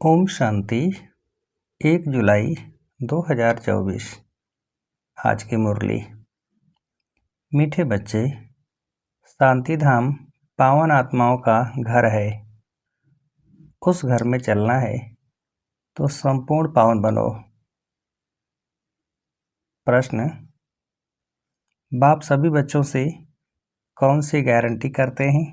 ओम शांति 1 जुलाई 2024। आज की मुरली। मीठे बच्चे, शांति धाम पावन आत्माओं का घर है। उस घर में चलना है तो संपूर्ण पावन बनो। प्रश्न: बाप सभी बच्चों से कौन सी गारंटी करते हैं?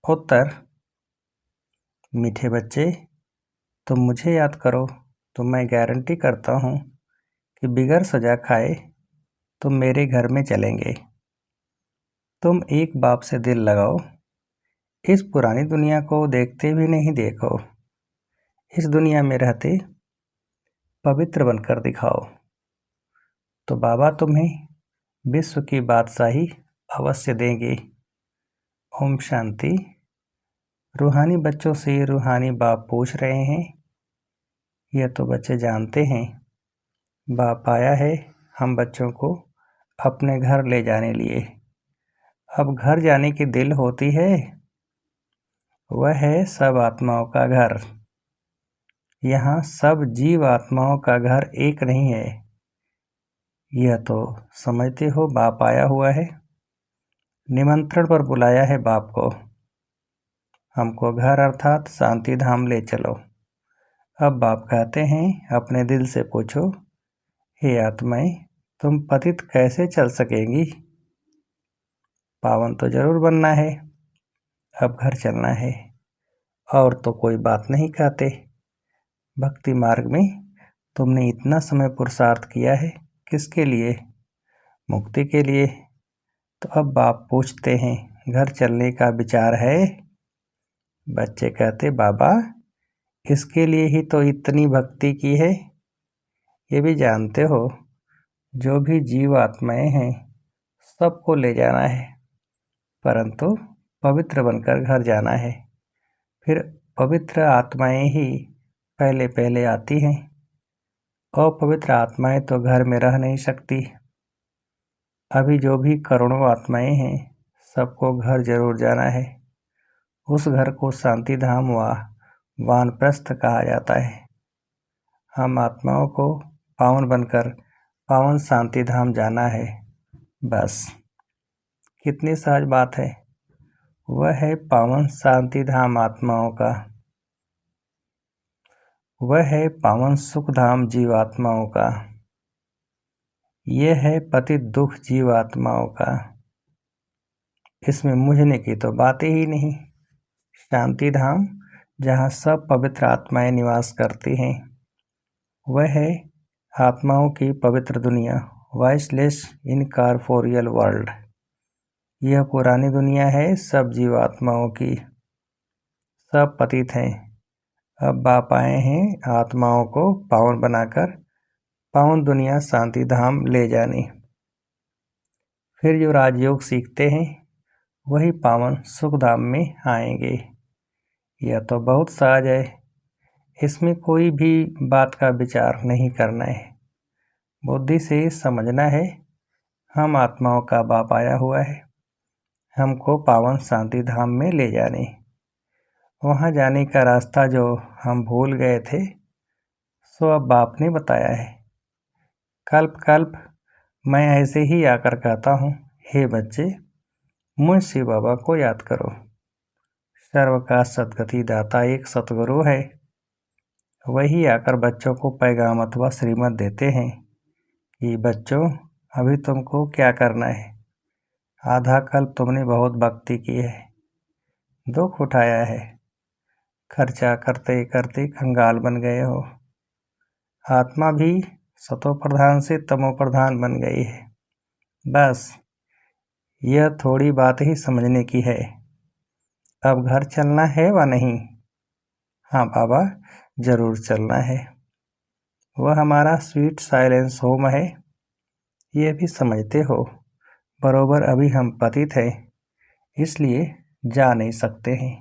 उत्तर: मीठे बच्चे, तुम मुझे याद करो तो मैं गारंटी करता हूँ कि बिगर सजा खाए तुम मेरे घर में चलेंगे। तुम एक बाप से दिल लगाओ, इस पुरानी दुनिया को देखते भी नहीं देखो। इस दुनिया में रहते पवित्र बनकर दिखाओ, तो बाबा तुम्हें विश्व की बादशाही अवश्य देंगे। ओम शांति। रूहानी बच्चों से रूहानी बाप पूछ रहे हैं। यह तो बच्चे जानते हैं, बाप आया है हम बच्चों को अपने घर ले जाने लिए। अब घर जाने की दिल होती है, वह है सब आत्माओं का घर। यहाँ सब जीव आत्माओं का घर एक नहीं है। यह तो समझते हो बाप आया हुआ है, निमंत्रण पर बुलाया है बाप को। हमको घर अर्थात शांति धाम ले चलो। अब बाप कहते हैं अपने दिल से पूछो, हे आत्माएं, तुम पतित कैसे चल सकेंगी? पावन तो जरूर बनना है, अब घर चलना है। और तो कोई बात नहीं कहते। भक्ति मार्ग में तुमने इतना समय पुरुषार्थ किया है, किसके लिए? मुक्ति के लिए। तो अब बाप पूछते हैं, घर चलने का विचार है? बच्चे कहते, बाबा इसके लिए ही तो इतनी भक्ति की है। ये भी जानते हो, जो भी जीव आत्माएं हैं सबको ले जाना है, परंतु पवित्र बनकर घर जाना है। फिर पवित्र आत्माएं ही पहले पहले आती हैं। अपवित्र आत्माएं तो घर में रह नहीं सकती। अभी जो भी करोड़ों आत्माएं हैं, सबको घर जरूर जाना है। उस घर को शांति धाम व वानप्रस्थ कहा जाता है। हम आत्माओं को पावन बनकर पावन शांति धाम जाना है, बस। कितनी सहज बात है। वह है पावन शांति धाम आत्माओं का, वह है पावन सुख धाम जीवात्माओं का, यह है पतित दुख जीवात्माओं का। इसमें मुझने की तो बातें ही नहीं। शांति धाम जहाँ सब पवित्र आत्माएं निवास करती हैं, वह है आत्माओं की पवित्र दुनिया, वॉइसलेस इनकॉर्पोरियल वर्ल्ड। यह पुरानी दुनिया है सब जीवात्माओं की, सब पतित हैं। अब बाप आए हैं आत्माओं को पावन बनाकर पावन दुनिया शांति धाम ले जाने। फिर जो राजयोग सीखते हैं वही पावन सुख धाम में आएंगे। यह तो बहुत सहज है, इसमें कोई भी बात का विचार नहीं करना है। बुद्धि से समझना है हम आत्माओं का बाप आया हुआ है, हमको पावन शांति धाम में ले जाने। वहाँ जाने का रास्ता जो हम भूल गए थे, सो अब बाप ने बताया है। कल्प कल्प मैं ऐसे ही आकर कहता हूँ, हे बच्चे, मुझ शिव बाबा को याद करो। सर्व का सद्गति दाता एक सतगुरु है। वही आकर बच्चों को पैगाम अथवा श्रीमत देते हैं कि बच्चों, अभी तुमको क्या करना है। आधा कल्प तुमने बहुत भक्ति की है, दुख उठाया है, खर्चा करते करते कंगाल बन गए हो। आत्मा भी सतो प्रधान से तमो प्रधान बन गई है। बस यह थोड़ी बात ही समझने की है। अब घर चलना है व नहीं? हाँ बाबा, जरूर चलना है। वह हमारा स्वीट साइलेंस होम है, यह भी समझते हो। बरोबर अभी हम पतित हैं, इसलिए जा नहीं सकते हैं।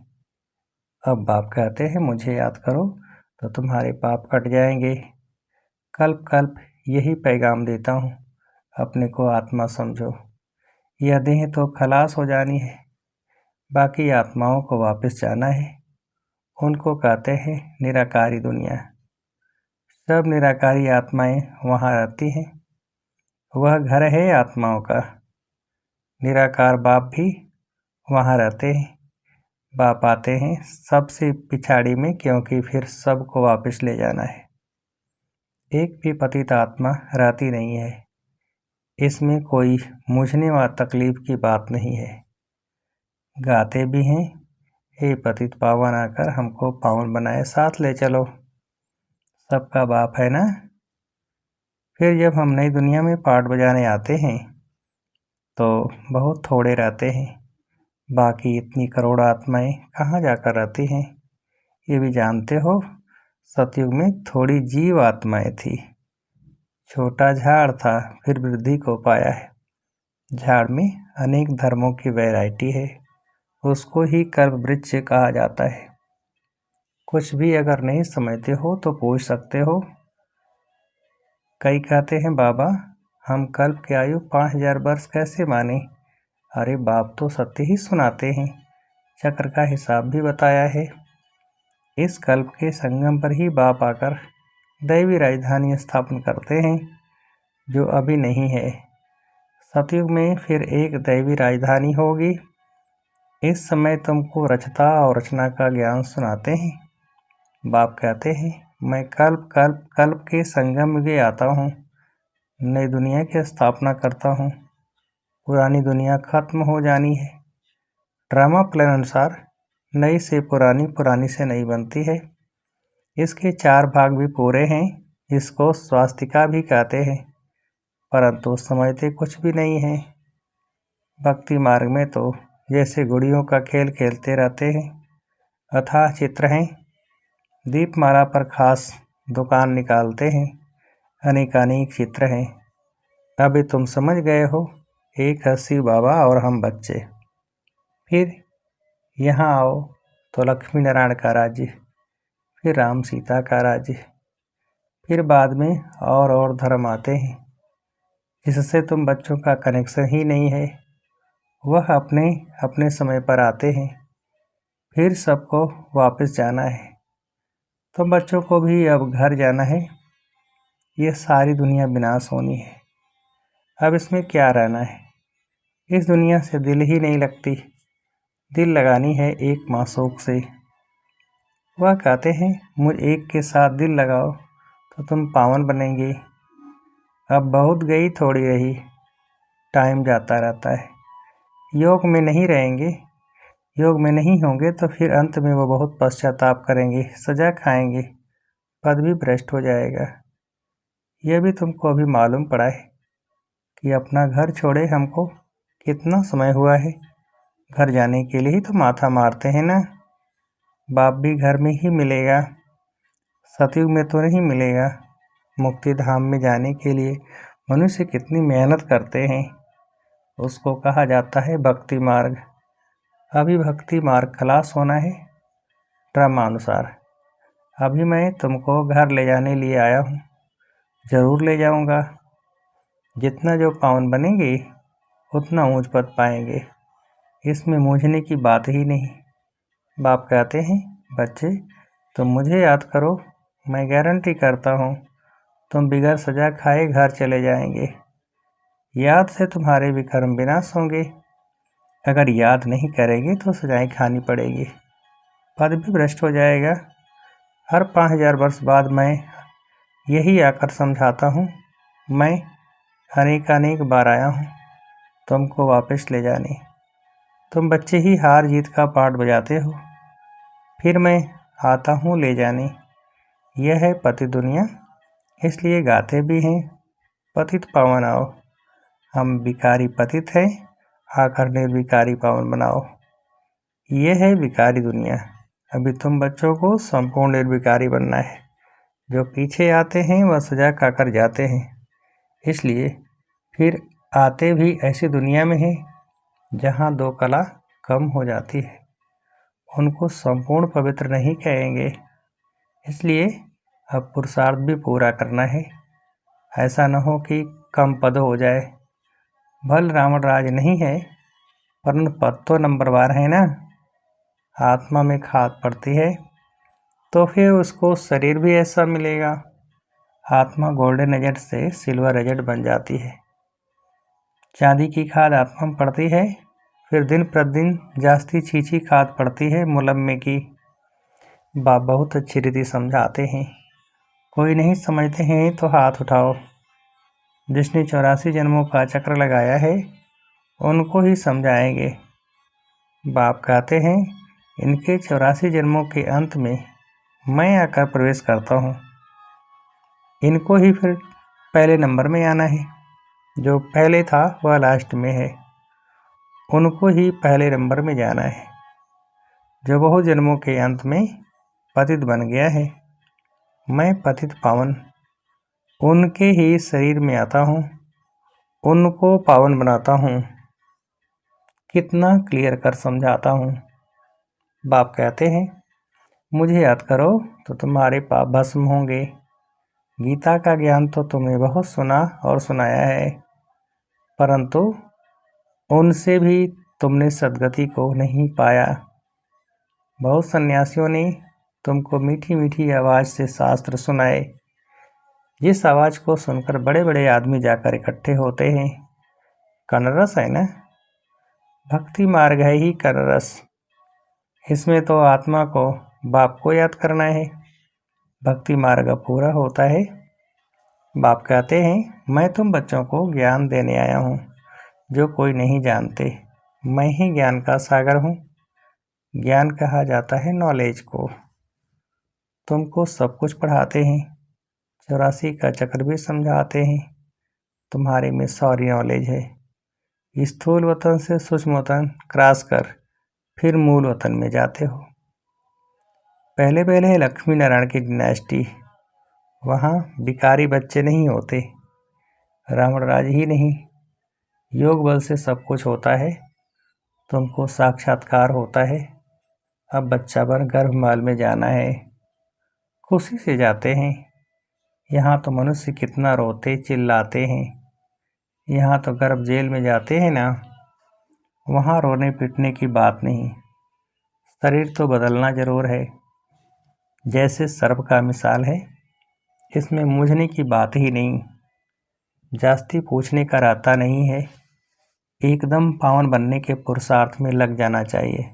अब बाप कहते हैं मुझे याद करो तो तुम्हारे पाप कट जाएंगे। कल्प कल्प यही पैगाम देता हूँ, अपने को आत्मा समझो। यह देह तो खलास हो जानी है, बाकी आत्माओं को वापस जाना है। उनको कहते हैं निराकारी दुनिया। सब निराकारी आत्माएं वहाँ रहती हैं। वह घर है आत्माओं का। निराकार बाप भी वहाँ रहते हैं। बाप आते हैं सबसे पिछाड़ी में, क्योंकि फिर सबको वापस ले जाना है। एक भी पतित आत्मा रहती नहीं है। इसमें कोई मुझने व तकलीफ की बात नहीं है। गाते भी हैं, हे पतित पावन आकर हमको पावन बनाए, साथ ले चलो। सबका बाप है ना। फिर जब हम नई दुनिया में पाठ बजाने आते हैं तो बहुत थोड़े रहते हैं। बाकी इतनी करोड़ आत्माएं कहाँ जाकर रहती हैं, ये भी जानते हो। सतयुग में थोड़ी जीव आत्माएं थी। छोटा झाड़ था, फिर वृद्धि को पाया है। झाड़ में अनेक धर्मों की वैरायटी है, उसको ही कल्प वृक्ष कहा जाता है। कुछ भी अगर नहीं समझते हो तो पूछ सकते हो। कई कहते हैं बाबा हम कल्प की आयु 5000 वर्ष कैसे माने। अरे बाप तो सत्य ही सुनाते हैं, चक्र का हिसाब भी बताया है। इस कल्प के संगम पर ही बाप आकर दैवी राजधानी स्थापन करते हैं, जो अभी नहीं है। सतयुग में फिर एक दैवी राजधानी होगी। इस समय तुमको रचता और रचना का ज्ञान सुनाते हैं। बाप कहते हैं मैं कल्प कल्प कल्प के संगम में आता हूँ, नई दुनिया की स्थापना करता हूँ। पुरानी दुनिया खत्म हो जानी है। ड्रामा प्लान अनुसार नई से पुरानी, पुरानी से नई बनती है। इसके 4 भाग भी पूरे हैं। इसको स्वास्तिका भी कहते हैं, परंतु समझते कुछ भी नहीं है। भक्ति मार्ग में तो जैसे गुड़ियों का खेल खेलते रहते हैं। अथाह चित्र हैं। दीपमाला पर खास दुकान निकालते हैं। अनेकानेक चित्र हैं। अभी तुम समझ गए हो, एक है शिव बाबा और हम बच्चे। फिर यहाँ आओ तो लक्ष्मी नारायण का राज्य, फिर राम सीता का राज्य, फिर बाद में और धर्म आते हैं जिससे तुम बच्चों का कनेक्शन ही नहीं है। वह अपने अपने समय पर आते हैं, फिर सबको वापस जाना है। तुम बच्चों को भी अब घर जाना है। ये सारी दुनिया विनाश होनी है। अब इसमें क्या रहना है। इस दुनिया से दिल ही नहीं लगती। दिल लगानी है एक मासूक से। वह कहते हैं मुझ एक के साथ दिल लगाओ तो तुम पावन बनेंगे। अब बहुत गई थोड़ी रही, टाइम जाता रहता है। योग में नहीं रहेंगे, योग में नहीं होंगे तो फिर अंत में वो बहुत पश्चाताप करेंगे, सजा खाएंगे, पद भी भ्रष्ट हो जाएगा। यह भी तुमको अभी मालूम पड़ा है कि अपना घर छोड़े हमको कितना समय हुआ है। घर जाने के लिए ही तो माथा मारते हैं ना। बाप भी घर में ही मिलेगा, सतयुग में तो नहीं मिलेगा। मुक्ति धाम में जाने के लिए मनुष्य कितनी मेहनत करते हैं, उसको कहा जाता है भक्ति मार्ग। अभी भक्ति मार्ग खलास होना है ड्रामा अनुसार। अभी मैं तुमको घर ले जाने लिए आया हूँ, ज़रूर ले जाऊँगा। जितना जो पावन बनेंगे उतना ऊंच पद पाएंगे, इसमें मूझने की बात ही नहीं। बाप कहते हैं बच्चे तुम मुझे याद करो, मैं गारंटी करता हूँ तुम बिगड़ सजा खाए घर चले जाएंगे। याद से तुम्हारे भी कर्म विनाश होंगे। अगर याद नहीं करेंगे तो सजाएं खानी पड़ेगी, पद भी भ्रष्ट हो जाएगा। हर 5000 वर्ष बाद मैं यही आकर समझाता हूँ। मैं अनेक बार आया हूँ तुमको वापस ले जाने। तुम बच्चे ही हार जीत का पाठ बजाते हो, फिर मैं आता हूँ ले जाने। यह है पति दुनिया, इसलिए गाते भी हैं पतित पावन आओ। हम विकारी पतित हैं, आकर निर्विकारी पावन बनाओ। यह है विकारी दुनिया। अभी तुम बच्चों को संपूर्ण निर्विकारी बनना है। जो पीछे आते हैं वह सजा खाकर जाते हैं, इसलिए फिर आते भी ऐसी दुनिया में हैं जहाँ 2 कला कम हो जाती है। उनको संपूर्ण पवित्र नहीं कहेंगे, इसलिए अब पुरुषार्थ भी पूरा करना है। ऐसा न हो कि कम पद हो जाए। भल रावण राज नहीं है, परंतु पद तो नंबरवार है ना। आत्मा में खाद पड़ती है, तो फिर उसको शरीर भी ऐसा मिलेगा। आत्मा गोल्डन एजेंट से सिल्वर एजेंट बन जाती है। चांदी की खाद आत्मा में पड़ती है, फिर दिन प्रतिदिन जास्ती छीछी खाद पड़ती है मुलम्मे की। बाप बहुत अच्छी रीति समझाते हैं। कोई नहीं समझते हैं तो हाथ उठाओ। जिसने 84 जन्मों का चक्र लगाया है उनको ही समझाएंगे। बाप कहते हैं इनके 84 जन्मों के अंत में मैं आकर प्रवेश करता हूँ। इनको ही फिर पहले नंबर में आना है। जो पहले था वह लास्ट में है, उनको ही पहले नंबर में जाना है। जो बहुत जन्मों के अंत में पतित बन गया है, मैं पतित पावन उनके ही शरीर में आता हूँ, उनको पावन बनाता हूँ। कितना क्लियर कर समझाता हूँ। बाप कहते हैं मुझे याद करो तो तुम्हारे पाप भस्म होंगे। गीता का ज्ञान तो तुमने बहुत सुना और सुनाया है, परंतु उनसे भी तुमने सद्गति को नहीं पाया। बहुत सन्यासियों ने तुमको मीठी मीठी आवाज़ से शास्त्र सुनाए, जिस आवाज़ को सुनकर बड़े बड़े आदमी जाकर इकट्ठे होते हैं। कर्णरस है ना, भक्ति मार्ग है ही कर्णरस। इसमें तो आत्मा को बाप को याद करना है, भक्ति मार्ग पूरा होता है। बाप कहते हैं मैं तुम बच्चों को ज्ञान देने आया हूँ जो कोई नहीं जानते। मैं ही ज्ञान का सागर हूँ। ज्ञान कहा जाता है नॉलेज को। तुमको सब कुछ पढ़ाते हैं, 84 का चक्र भी समझाते हैं। तुम्हारे में सारी नॉलेज है। स्थूल वतन से सूक्ष्म वतन क्रॉस कर फिर मूल वतन में जाते हो। पहले पहले लक्ष्मी नारायण की डिनेस्टी, वहाँ भिखारी बच्चे नहीं होते, रावण राज ही नहीं, योग बल से सब कुछ होता है। तुमको साक्षात्कार होता है। अब बच्चा बन गर्भमाल में जाना है, खुशी से जाते हैं। यहाँ तो मनुष्य कितना रोते चिल्लाते हैं। यहाँ तो गर्भ जेल में जाते हैं ना, वहाँ रोने पीटने की बात नहीं। शरीर तो बदलना जरूर है। जैसे सर्प का मिसाल है, इसमें मूझने की बात ही नहीं, जास्ती पूछने का रहता नहीं है। एकदम पावन बनने के पुरुषार्थ में लग जाना चाहिए।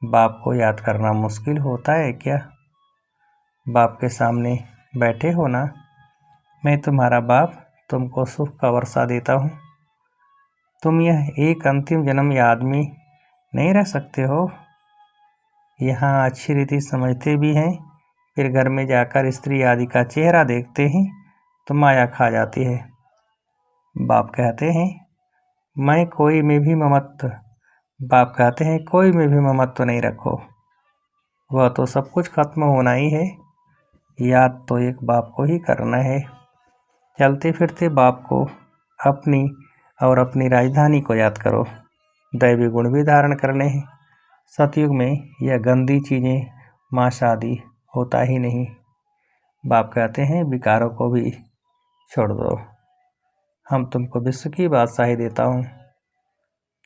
बाप को याद करना मुश्किल होता है क्या? बाप के सामने बैठे हो ना, मैं तुम्हारा बाप तुमको सुख का वर्षा देता हूँ। तुम यह एक अंतिम जन्म या आदमी नहीं रह सकते हो। यहाँ अच्छी रीति समझते भी हैं, फिर घर में जाकर स्त्री आदि का चेहरा देखते हैं तो माया खा जाती है। बाप कहते हैं मैं कोई में भी ममत्व बाप कहते हैं कोई में भी ममत्व नहीं रखो। वह तो सब कुछ खत्म होना ही है। याद तो एक बाप को ही करना है। चलते फिरते बाप को अपनी और अपनी राजधानी को याद करो। दैवी गुण भी धारण करने हैं। सतयुग में यह गंदी चीज़ें मांस आदि होता ही नहीं। बाप कहते हैं विकारों को भी छोड़ दो। हम तुमको विश्व की बादशाही देता हूँ।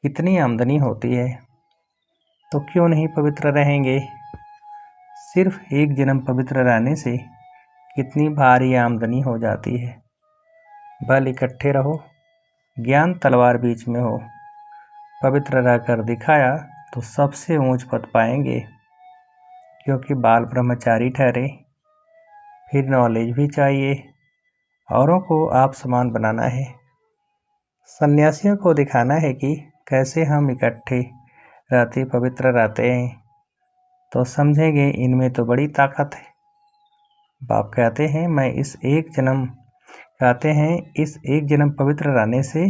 कितनी आमदनी होती है तो क्यों नहीं पवित्र रहेंगे। सिर्फ एक जन्म पवित्र रहने से कितनी भारी आमदनी हो जाती है। बल इकट्ठे रहो, ज्ञान तलवार बीच में हो। पवित्र रहकर दिखाया तो सबसे ऊंच पद पाएंगे, क्योंकि बाल ब्रह्मचारी ठहरे। फिर नॉलेज भी चाहिए, औरों को आप समान बनाना है। सन्यासियों को दिखाना है कि कैसे हम इकट्ठे रहते पवित्र रहते हैं, तो समझेंगे इनमें तो बड़ी ताकत है। बाप कहते हैं इस एक जन्म पवित्र रहने से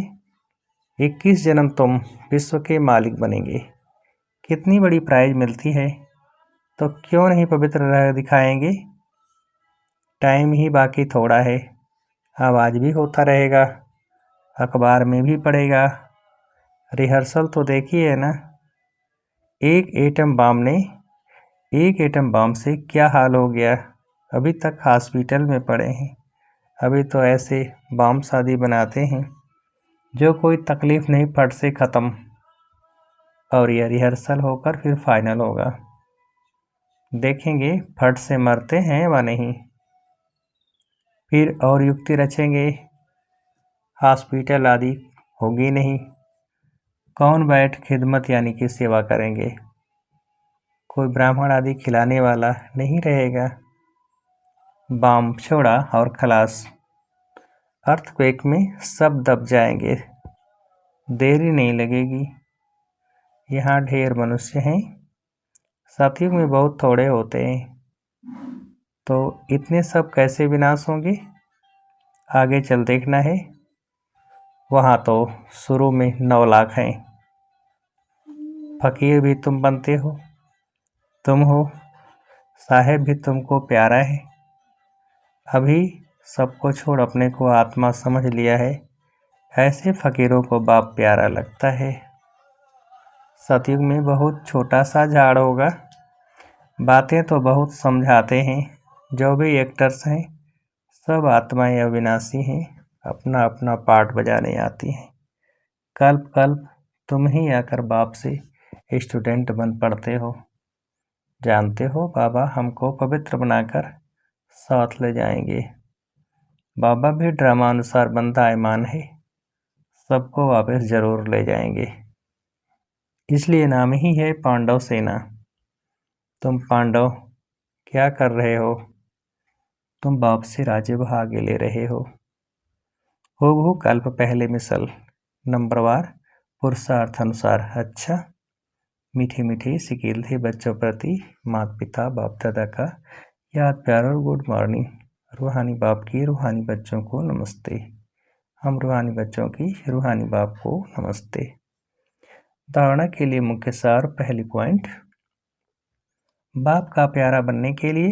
21 जन्म तुम विश्व के मालिक बनेंगे। कितनी बड़ी प्राइज मिलती है, तो क्यों नहीं पवित्र रह दिखाएंगे। टाइम ही बाकी थोड़ा है। आवाज़ भी होता रहेगा, अखबार में भी पड़ेगा। रिहर्सल तो देखिए ना। एक एटम बम से क्या हाल हो गया। अभी तक हॉस्पिटल में पड़े हैं। अभी तो ऐसे बम शादी बनाते हैं जो कोई तकलीफ नहीं, फट से ख़त्म। और यह रिहर्सल होकर फिर फाइनल होगा। देखेंगे फट से मरते हैं व नहीं। फिर और युक्ति रचेंगे, हॉस्पिटल आदि होगी नहीं। कौन बैठ खिदमत यानी कि सेवा करेंगे, कोई ब्राह्मण आदि खिलाने वाला नहीं रहेगा। बम छोड़ा और खलास। अर्थक्वेक में सब दब जाएंगे, देरी नहीं लगेगी। यहाँ ढेर मनुष्य हैं, सतयुग में बहुत थोड़े होते हैं, तो इतने सब कैसे विनाश होंगे, आगे चल देखना है। वहाँ तो शुरू में 9 लाख हैं। फकीर भी तुम बनते हो, तुम हो, साहेब भी तुमको प्यारा है। अभी सबको छोड़ अपने को आत्मा समझ लिया है, ऐसे फकीरों को बाप प्यारा लगता है। सतयुग में बहुत छोटा सा झाड़ होगा, बातें तो बहुत समझाते हैं। जो भी एक्टर्स हैं सब आत्माएं अविनाशी हैं, अपना अपना पार्ट बजाने आती हैं। कल्प कल्प तुम ही आकर बाप से स्टूडेंट बन पड़ते हो। जानते हो बाबा हमको पवित्र बनाकर साथ ले जाएंगे। बाबा भी ड्रामानुसार बंधायमान है, सबको वापस जरूर ले जाएंगे। इसलिए नाम ही है पांडव सेना। तुम पांडव क्या कर रहे हो, तुम बाप से राज्य भागे ले रहे हो। हो कल्प पहले मिसल, नंबरवार पुरुषार्थ अनुसार। अच्छा, मीठे मीठे सिकील थे बच्चों प्रति माता पिता बाप दादा का याद प्यार और गुड मॉर्निंग। रूहानी बाप की रूहानी बच्चों को नमस्ते। हम रूहानी बच्चों की रूहानी बाप को नमस्ते। धारणा के लिए मुख्य सार। पहली पॉइंट, बाप का प्यारा बनने के लिए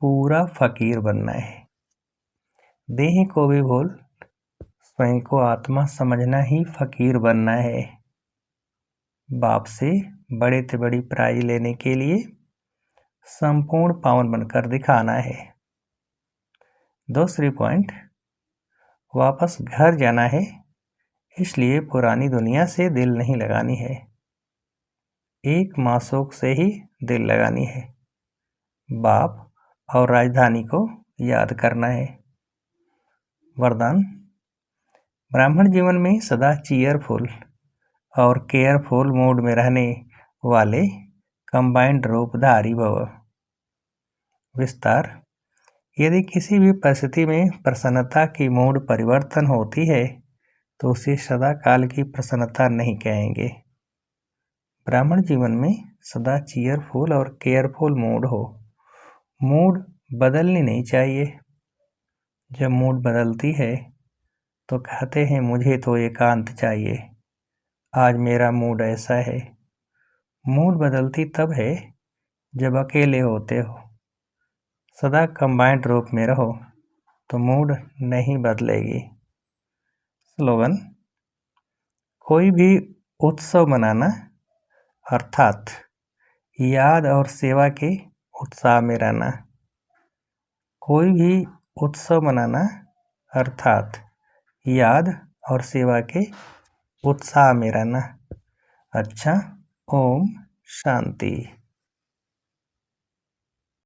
पूरा फकीर बनना है। देह को भी भूल स्वयं को आत्मा समझना ही फकीर बनना है। बाप से बड़े से बड़ी प्राइज लेने के लिए संपूर्ण पावन बनकर दिखाना है। दूसरी पॉइंट, वापस घर जाना है, इसलिए पुरानी दुनिया से दिल नहीं लगानी है, एक मासूक से ही दिल लगानी है। बाप और राजधानी को याद करना है। वरदान, ब्राह्मण जीवन में सदा चीयरफुल और केयरफुल मूड में रहने वाले कंबाइंड रूपधारी भव। विस्तार, यदि किसी भी परिस्थिति में प्रसन्नता की मूड परिवर्तन होती है तो उसे सदा काल की प्रसन्नता नहीं कहेंगे। ब्राह्मण जीवन में सदा चीयरफुल और केयरफुल मूड हो। मूड बदलनी नहीं चाहिए। जब मूड बदलती है तो कहते हैं मुझे तो एकांत चाहिए, आज मेरा मूड ऐसा है। मूड बदलती तब है जब अकेले होते हो। सदा कंबाइंड रूप में रहो तो मूड नहीं बदलेगी। स्लोगन, कोई भी उत्सव मनाना अर्थात याद और सेवा के उत्साह में रहना। कोई भी उत्सव मनाना अर्थात याद और सेवा के उत्साह में रहना। अच्छा, ओम शांति।